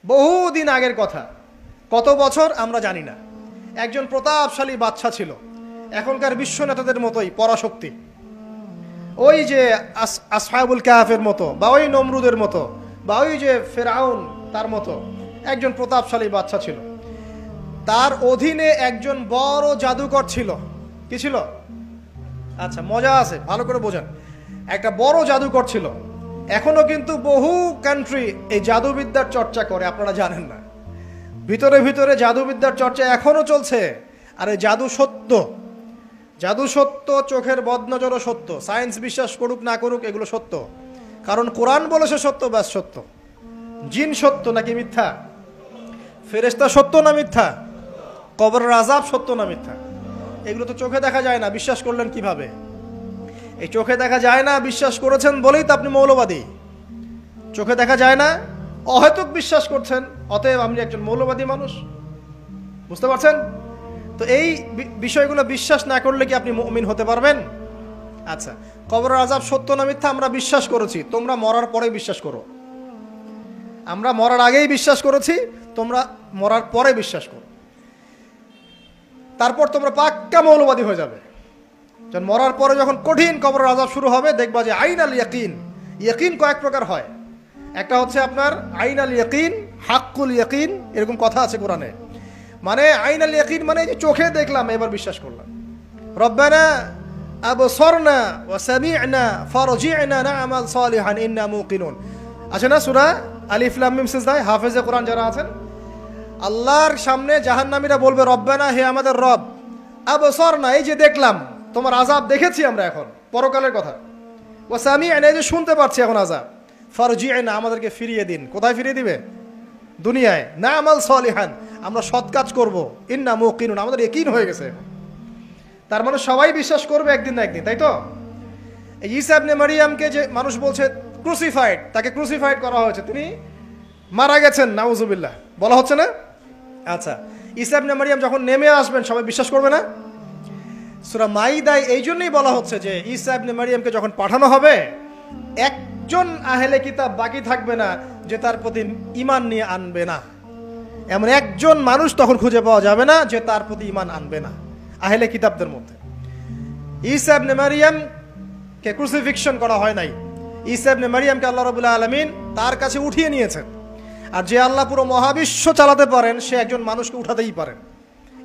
বহুদিন আগের কথা, কত বছর আমরা জানি না। একজন প্রতাপশালী বাদশা ছিল, এখনকার বিশ্ব নেতাদের মতোই পরাশক্তি, ওই যে আসহাবুল কাহাফের মতো, বা ওই নমরুদের মতো, বা ওই যে ফেরাউন তার মতো একজন প্রতাপশালী বাদশা ছিল। তার অধীনে একজন বড় জাদুকর ছিল। কি ছিল? আচ্ছা, মজা আছে, ভালো করে বোঝেন। একটা বড় জাদুকর ছিল। এখনো কিন্তু বহু কান্ট্রি এই জাদুবিদ্যার চর্চা করে, আপনারা জানেন না। ভিতরে ভিতরে জাদুবিদ্যার চর্চা এখনো চলছে। আর এই জাদু সত্য, জাদু সত্য, চোখের বদনজরও সত্য। সায়েন্স বিশ্বাস করুক না করুক, এগুলো সত্য। কারণ কোরআন বলেছে সত্য, ব্যাস সত্য। জিন সত্য নাকি মিথ্যা? ফেরেশতা সত্য না মিথ্যা? কবরের আযাব সত্য না মিথ্যা? এগুলো তো চোখে দেখা যায় না, বিশ্বাস করলেন কিভাবে? এই চোখে দেখা যায় না বিশ্বাস করেছেন বলেই তো আপনি মৌলবাদী। চোখে দেখা যায় না, অহেতুক বিশ্বাস করছেন, অতএব আপনি একজন মৌলবাদী মানুষ। বুঝতে পারছেন তো? এই বিষয়গুলো বিশ্বাস না করলে কি আপনি মুমিন হতে পারবেন? আচ্ছা, কবরের আযাব সত্য না মিথ্যা আমরা বিশ্বাস করেছি, তোমরা মরার পরে বিশ্বাস করো। আমরা মরার আগেই বিশ্বাস করেছি, তোমরা মরার পরে বিশ্বাস করো। তারপর তোমরা পাক্কা মৌলবাদী হয়ে যাবে। যখন মরার পরে যখন কঠিন কবরের আযাব শুরু হবে, দেখবা যে আইন আল ইয়াকিন। ইয়াকিন কয়েক প্রকার হয়। একটা হচ্ছে আপনার আইন আল ইয়াকিন, হাক্কুল ইয়াকিন, এরকম কথা আছে কোরআনে। মানে আইন আল ইয়াকিন মানে যে চোখে দেখলাম এবার বিশ্বাস করলাম। রব্বানা আবসারনা ওয়া সামি'না ফারজি'না না'মাল সালিহান ইন্না মুকিনুন। আছে না সূরা আলিফ লাম মিম সিজদায়? হাফেজে কোরআন যারা আছেন, আল্লাহর সামনে জাহান্নামীরা বলবে, রব্বানা, হে আমাদের রব, আবসারনা, এই যে দেখলাম, তোমার আযাব দেখেছি আমরা, এখন পরকালের কথা, ওয়া সামি'না, এই যে শুনতে পাচ্ছি এখন আযাব, ফারজি'না, আমাদেরকে ফিরিয়ে দিন। কোথায় ফিরিয়ে দিবে? দুনিয়ায়। না'মাল সালিহান, আমরা সৎ কাজ করব, ইন্না মুকিনুন, আমাদের ইয়াকিন হয়ে গেছে। তার মানে সবাই বিশ্বাস করবে একদিন না একদিন, তাই তো? এই ঈসা ইবনে মারইয়ামকে যে মানুষ বলছে ক্রুসিফাইড, তাকে ক্রুসিফাইড করা হয়েছে, তিনি মারা গেছেন, নাউজুবিল্লাহ, বলা হচ্ছে না? আচ্ছা, ঈসা ইবনে মারইয়াম যখন নেমে আসবেন সবাই বিশ্বাস করবে না? সূরা মাইদায় এই জন্যই বলা হচ্ছে যে ঈসা ইবনে মারইয়ামকে যখন পাঠানো হবে, একজন আহলে কিতাব বাকি থাকবে না যে তার প্রতি ঈমান নিয়ে আনবে না। এমন একজন মানুষ তখন খুঁজে পাওয়া যাবে না যে তার প্রতি ঈমান আনবে না আহলে কিতাবদের মধ্যে। ঈসা ইবনে মারইয়ামকে ক্রুসিফিকশন করা হয় নাই। ঈসা ইবনে মারইয়ামকে আল্লাহ রাব্বুল আলামিন তার কাছে উঠিয়ে নিয়েছেন। আর যে আল্লাহ পুরো মহাবিশ্ব চালাতে পারেন, সে একজন মানুষকে উঠাতেই পারেন।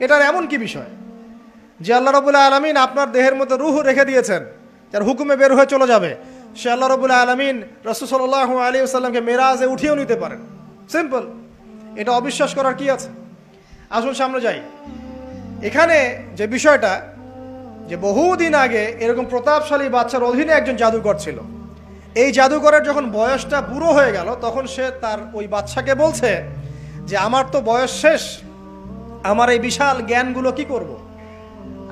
এটার এমন কি বিষয় যে আল্লাহ রাব্বুল আলামিন আপনার দেহের মধ্যে রূহ রেখে দিয়েছেন, যার হুকুমে বের হয়ে চলে যাবে, সে আল্লাহ রাব্বুল আলামিন রাসূল সাল্লাল্লাহু আলাইহি ওয়াসাল্লামকে মেরাজে উঠিয়েও নিতে পারেন। সিম্পল। এটা অবিশ্বাস করার কি আছে? আসুন সামনে যাই। এখানে যে বিষয়টা, যে বহুদিন আগে এরকম প্রতাপশালী বাদশার অধীনে একজন জাদুকর ছিল। এই জাদুকরের যখন বয়সটা বুড়ো হয়ে গেল, তখন সে তার ওই বাদশাকে বলছে যে আমার তো বয়স শেষ, আমার এই বিশাল জ্ঞানগুলো কি করব?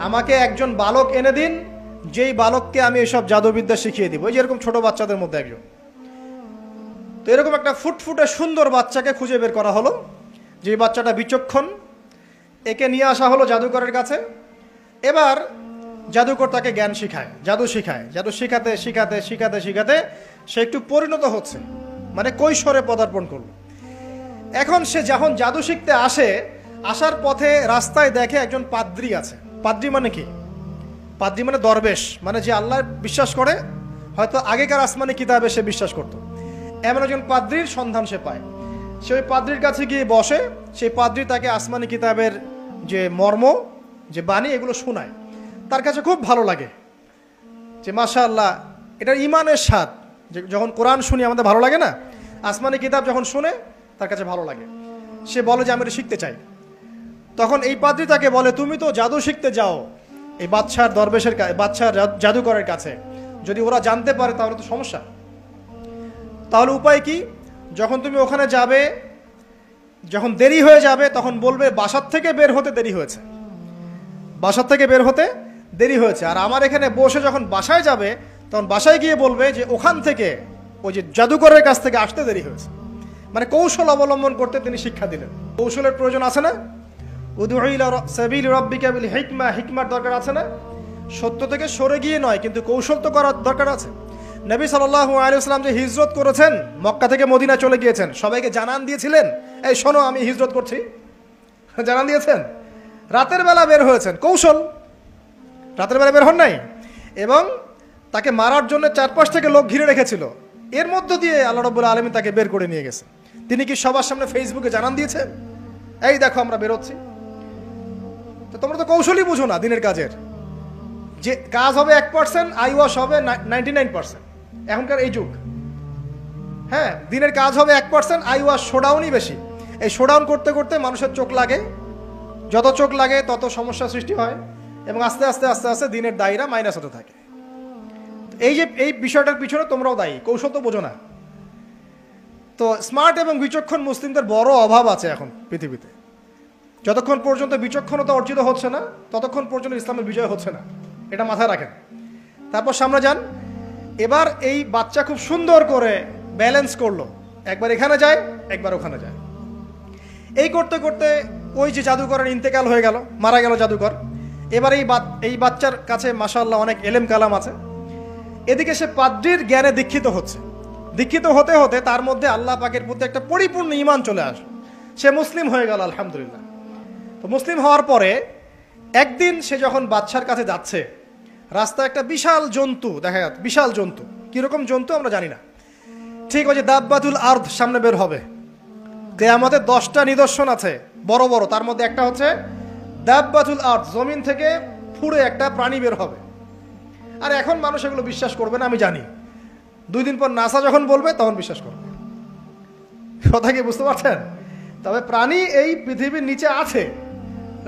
আমাকে একজন বালক এনে দিন, যেই বালককে আমি এসব জাদুবিদ্যা শিখিয়ে দিব। এই যেরকম ছোট বাচ্চাদের মধ্যে একজন। তো এরকম একটা ফুটফুটে সুন্দর বাচ্চাকে খুঁজে বের করা হলো, যে বাচ্চাটা বিচক্ষণ। একে নিয়ে আসা হলো জাদুকরের কাছে। এবার জাদুকর তাকে জ্ঞান শিখায়, জাদু শিখায়। জাদু শিখাতে শিখাতে শিখাতে শিখাতে সে একটু পরিণত হচ্ছে, মানে কৈশোরে পদার্পণ করলো। এখন সে যখন জাদু শিখতে আসে, আসার পথে রাস্তায় দেখে একজন পাদ্রী আছে। পাদ্রী মানে কি? পাদ্রী মানে দরবেশ, মানে যে আল্লাহ বিশ্বাস করে, হয়তো আগেকার আসমানি কিতাবে সে বিশ্বাস করত। এমন একজন পাদ্রীর সন্ধান সে পায়। সে ওই পাদ্রীর কাছে গিয়ে বসে। সেই পাদ্রী তাকে আসমানি কিতাবের যে মর্ম, যে বাণী, এগুলো শোনায়। তার কাছে খুব ভালো লাগে যে মাশাআল্লাহ, এটার ইমানের স্বাদ। যখন কোরআন শুনি আমাদের ভালো লাগে না? আসমানি কিতাব যখন শুনে তার কাছে ভালো লাগে। সে বলে যে আমি এটা শিখতে চাই। তখন এই পাদ্রী তাকে বলে, তুমি তো জাদু শিখতে যাও এই বাদশার দরবেশের বাদশার জাদুকরের কাছে, যদি ওরা জানতে পারে তাহলে তো সমস্যা। তাহলে উপায় কি? যখন তুমি ওখানে যাবে, যখন দেরি হয়ে যাবে, তখন বলবে বাসার থেকে বের হতে দেরি হয়েছে, বাসার থেকে বের হতে দেরি হয়েছে। আর আমার এখানে বসে যখন বাসায় যাবে, তখন বাসায় গিয়ে বলবে যে ওখান থেকে, ওই যে জাদুকরের কাছ থেকে আসতে দেরি হয়েছে। মানে কৌশল অবলম্বন করতে তিনি শিক্ষা দিলেন। কৌশলের প্রয়োজন আছে না? উদউ ইলা সাবিলি রাব্বিকা বিল হিকমা, হিকমার দরকার আছে না? সত্য থেকে সরে গিয়ে নয়, কিন্তু কৌশল তো করার দরকার আছে। নবী সাল্লাল্লাহু আলাইহি ওয়াসাল্লাম যে হিজরত করেছেন, মক্কা থেকে মদিনা চলে গিয়েছেন, সবাইকে জানান দিয়েছিলেন, এই শোনো আমি হিজরত করছি, জানান দিয়েছেন? রাতের বেলা বের হয়েছেন, কৌশল, রাতের বেলা বের হন নাই, এবং তাকে মারার জন্য চারপাশ থেকে লোক ঘিরে রেখেছিল, এর মধ্য দিয়ে আল্লাহ রাব্বুল আলামিন তাকে বের করে নিয়ে গেছে। তিনি কি সবার সামনে ফেসবুকে জানান দিয়েছেন, এই দেখো আমরা বেরোচ্ছি? তো তোমরা তো কৌশলই বুঝো না দিনের কাজের, যে কাজ হবে 1%, আই ওয়াশ হবে 99%। এখনকার এই যুগ, হ্যাঁ, দিনের কাজ হবে 1%, আই ওয়াশ শোডাউনই বেশি। এই শোডাউন করতে করতে মানুষের চোখ লাগে, যত চোখ লাগে তত সমস্যা সৃষ্টি হয়, এবং আস্তে আস্তে আস্তে আস্তে দিনের দায়রা মাইনাস হতে থাকে। এই যে এই বিষয়টার পিছনে তোমরাও দায়ী, কৌশল তো বোঝো না। তো স্মার্ট এবং বিচক্ষণ মুসলিমদের বড় অভাব আছে এখন পৃথিবীতে। যতক্ষণ পর্যন্ত বিচক্ষণতা অর্জিত হচ্ছে না, ততক্ষণ পর্যন্ত ইসলামের বিজয় হচ্ছে না, এটা মাথায় রাখেন। তারপর সামনে যান। এবার এই বাচ্চা খুব সুন্দর করে ব্যালেন্স করলো, একবার এখানে যায়, একবার ওখানে যায়। এই করতে করতে ওই যে জাদুকরের ইন্তেকাল হয়ে গেল, মারা গেল জাদুকর। এবার এই বাচ্চার কাছে মাশাআল্লাহ অনেক এলেম কালাম আছে। এদিকে সে পাদ্রীর জ্ঞানে দীক্ষিত হচ্ছে। দীক্ষিত হতে হতে তার মধ্যে আল্লাহ পাকের প্রতি একটা পরিপূর্ণ ঈমান চলে আসে, সে মুসলিম হয়ে গেল, আলহামদুলিল্লাহ। তো মুসলিম হওয়ার পরে একদিন সে যখন বাদশার কাছে যাচ্ছে, রাস্তায় একটা বিশাল জন্তু দেখা যাচ্ছে, বিশাল জন্তু, কিরকম জন্তু আমরা জানি না। ঠিক ওই যে দাব্বাতুল আরদ সামনে বের হবে, কিয়ামতের 10টা নিদর্শন আছে বড় বড়, তার মধ্যে একটা হচ্ছে দাব্বাতুল আরদ, জমিন থেকে ফুড়ে একটা প্রাণী বের হবে। আর এখন মানুষ এগুলো বিশ্বাস করবে না, আমি জানি। 2 দিন পর নাসা যখন বলবে তখন বিশ্বাস করবে। কথা কি বুঝতে পারছেন? তবে প্রাণী এই পৃথিবীর নিচে আছে।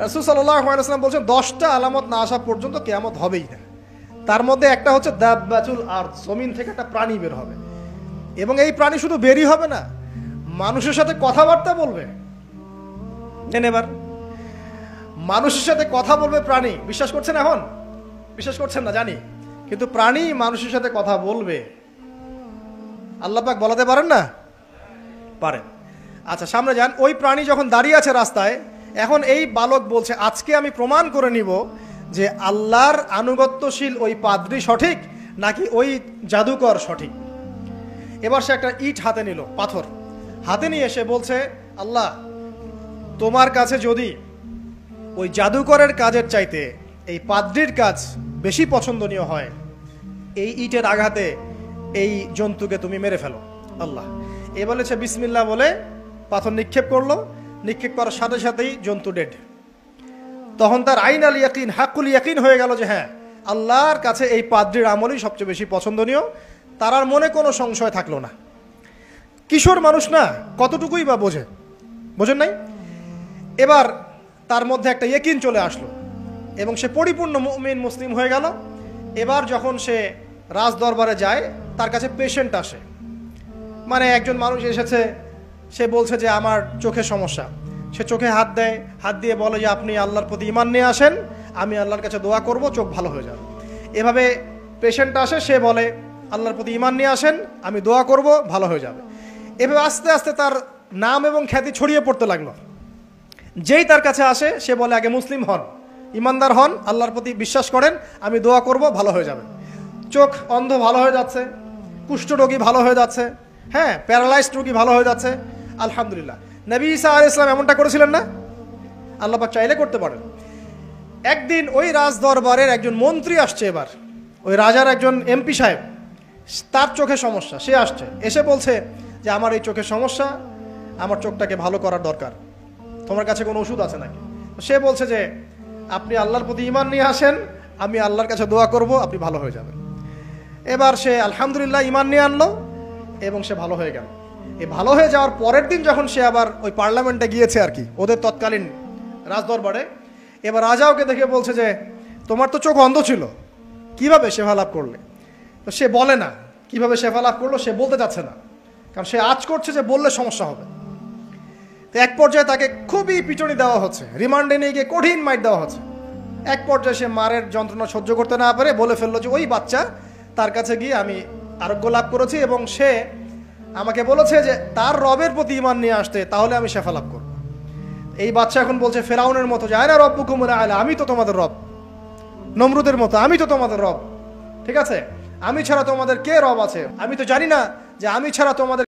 রাসূল সাল্লাল্লাহু আলাইহি ওয়াসাল্লাম বলছেন 10টা আলামত না আসা পর্যন্ত কিয়ামত হবেই না। তার মধ্যে একটা হচ্ছে দাব্বাতুল আরদ, জমিন থেকে একটা প্রাণী বের হবে, এবং এই প্রাণী শুধু বেরই হবে না, মানুষের সাথে কথাবার্তা বলবে। এবার মানুষের সাথে কথা বলবে প্রাণী। বিশ্বাস করছেন? এখন বিশ্বাস করছেন না জানি, কিন্তু প্রাণী মানুষের সাথে কথা বলবে। আল্লাহ পাক বলাতে পারেন না? পারেন। আচ্ছা সামনে যান। ওই প্রাণী যখন দাঁড়িয়ে আছে রাস্তায়, এখন এই বালক বলছে আজকে আমি প্রমাণ করে নিব যে আল্লাহর আনুগত্যশীল ওই পাদ্রী সঠিক নাকি ওই জাদুকর সঠিক। এবার সে একটা ইট হাতে নিল, পাথর হাতে নিয়ে এসে বলছে, আল্লাহ তোমার কাছে যদি ওই জাদুকরের কাজের চাইতে এই পাদ্রীর কাজ বেশি পছন্দনীয় হয়, এই ইটের আঘাতে এই জন্তুকে তুমি মেরে ফেলো আল্লাহ। এ বলেছে বিসমিল্লাহ বলে পাথর নিক্ষেপ করলো, নিক্ষেপ করার সাথে সাথেই জন্তু ডেড। তখন তার আইন আল ইয়াকিন, হাক্কুল ইয়াকিন হয়ে গেল যে হ্যাঁ, আল্লাহর কাছে এই পাদ্রীর আমলই সবচেয়ে বেশি পছন্দনীয়। তার আর মনে কোনো সংশয় থাকলো না। কিশোর মানুষ না, কতটুকুই বা বোঝেন নাই? এবার তার মধ্যে একটা ইয়াকিন চলে আসলো এবং সে পরিপূর্ণ মুমিন মুসলিম হয়ে গেল। এবার যখন সে রাজ দরবারে যায়, তার কাছে পেশেন্ট আসে, মানে একজন মানুষ এসেছে, সে বলছে যে আমার চোখে সমস্যা। সে চোখে হাত দেয়, হাত দিয়ে বলে যে আপনি আল্লাহর প্রতি ঈমান নিয়ে আসেন, আমি আল্লাহর কাছে দোয়া করব, চোখ ভালো হয়ে যাবে। এভাবে পেশেন্ট আসে, সে বলে আল্লাহর প্রতি ঈমান নিয়ে আসেন, আমি দোয়া করব, ভালো হয়ে যাবে। এভাবে আস্তে আস্তে তার নাম এবং খ্যাতি ছড়িয়ে পড়তে লাগলো। যেই তার কাছে আসে সে বলে আগে মুসলিম হন, ইমানদার হন, আল্লাহর প্রতি বিশ্বাস করেন, আমি দোয়া করব, ভালো হয়ে যাবে। চোখ অন্ধ ভালো হয়ে যাচ্ছে, কুষ্ঠরোগী ভালো হয়ে যাচ্ছে, হ্যাঁ, প্যারালাইজড রোগী ভালো হয়ে যাচ্ছে, আলহামদুলিল্লাহ। নবী ঈসা আলাইহিস সালাম এমনটা করেছিলেন না? আল্লাহ পাক চাইলে করতে পারেন। একদিন ওই রাজ দরবারের একজন মন্ত্রী আসছে, এবার ওই রাজার একজন এমপি সাহেব, তার চোখে সমস্যা, সে আসছে, এসে বলছে যে আমার এই চোখের সমস্যা, আমার চোখটাকে ভালো করার দরকার, তোমার কাছে কোনো ওষুধ আছে নাকি? সে বলছে যে আপনি আল্লাহর প্রতি ঈমান নিয়ে আসেন, আমি আল্লাহর কাছে দোয়া করব, আপনি ভালো হয়ে যাবেন। এবার সে আলহামদুলিল্লাহ ঈমান নিয়ে আনলো এবং সে ভালো হয়ে গেল। এই ভালো হয়ে যাওয়ার পরের দিন যখন সে আবার ওই পার্লামেন্টে গিয়েছে আর কি, ওদের তৎকালীন রাজদরবারে, এবার রাজা ওকে দেখে বলছে যে তোমার তো চোখ অন্ধ ছিল, কিভাবে শেফা লাভ করলে? তো সে বলে না কিভাবে শেফা লাভ করলো, সে বলতে চাচ্ছে না, কারণ সে আজ করছে যে বললে সমস্যা হবে। তো এক পর্যায়ে তাকে খুবই পিটুনি দেওয়া হচ্ছে, রিমান্ডে নিয়ে গিয়ে কঠিন মাইর দেওয়া হচ্ছে। এক পর্যায়ে সে মারের যন্ত্রণা সহ্য করতে না পারে বলে ফেললো যে ওই বাচ্চা, তার কাছে গিয়ে আমি আরোগ্য লাভ করেছি এবং সে আমাকে বলেছে যে তার রবের প্রতি ঈমান নিয়ে আসতে, তাহলে আমি শেফা লাভ করব। এই বাচ্চা এখন বলছে ফেরাউনের মতো যে আয়না রব্বুকুমুল আ'লা, আমি তো তোমাদের রব, নমরুদের মতো আমি তো তোমাদের রব, ঠিক আছে, আমি ছাড়া তোমাদের কে রব আছে? আমি তো জানি না যে আমি ছাড়া তোমাদের